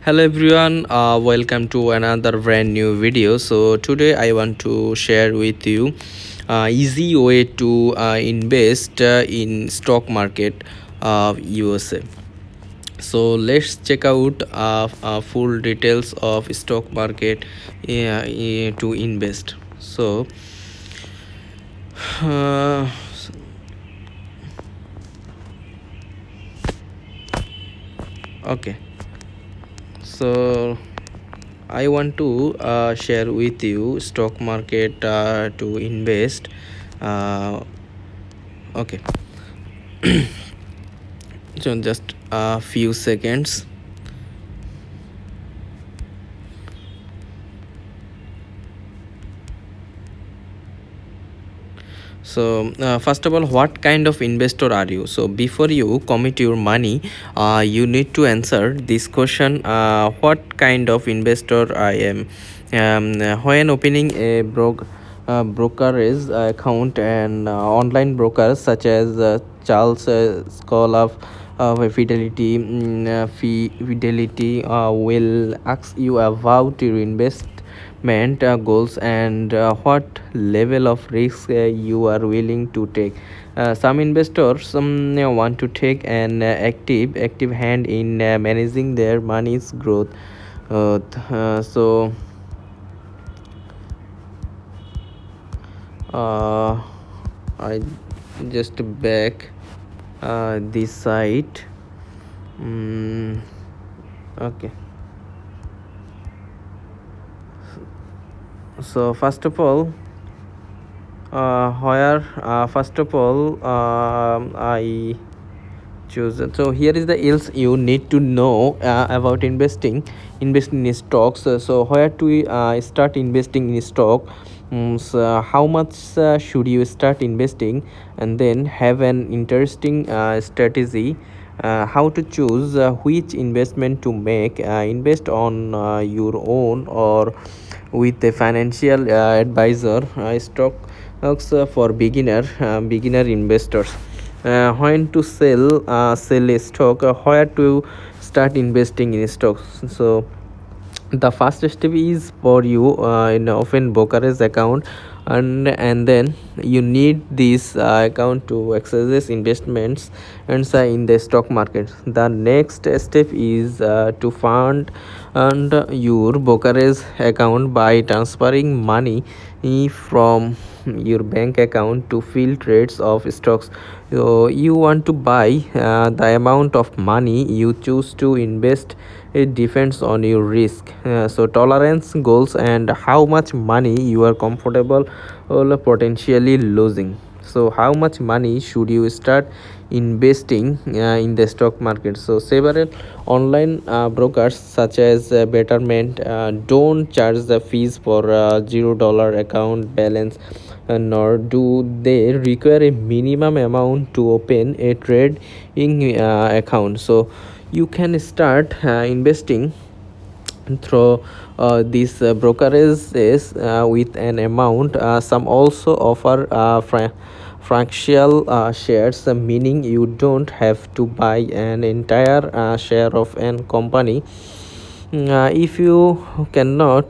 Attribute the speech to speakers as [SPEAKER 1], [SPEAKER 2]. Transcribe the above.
[SPEAKER 1] Hello everyone, welcome to another brand new video. So today I want to share with you easy way to invest in stock market of USA. So let's check out full details of stock market to invest. So uh, okay, so I want to share with you stock market to invest. Uh, okay, so just a few seconds. So first of all, what kind of investor are you? So before you commit your money, you need to answer this question: what kind of investor I am? When opening a brokerage account and online brokers such as Charles School of Fidelity will ask you about your investment goals and what level of risk you are willing to take. Some investors want to take an active hand in managing their money's growth. So uh, I just back this site. Mm, okay. So first of all I choose. So here is the else you need to know about investing in stocks. So where to start investing in stock. So how much should you start investing, and then have an interesting strategy, how to choose which investment to make, invest on your own or with a financial advisor. Stocks for beginner investors. When to sell a stock, where to start investing in stocks. So the first step is for you in open brokerage account, and then you need this account to access investments in the stock market. The next step is to fund and your brokerage account by transferring money from your bank account to fill trades of stocks. So you want to buy the amount of money you choose to invest. It depends on your risk, so tolerance goals and how much money you are comfortable potentially losing. So how much money should you start investing in the stock market? So several online brokers such as Betterment don't charge the fees for $0 account balance, nor do they require a minimum amount to open a trading account. So you can start investing through these brokerages with an amount. Some also offer fractional shares, meaning you don't have to buy an entire share of an company. If you cannot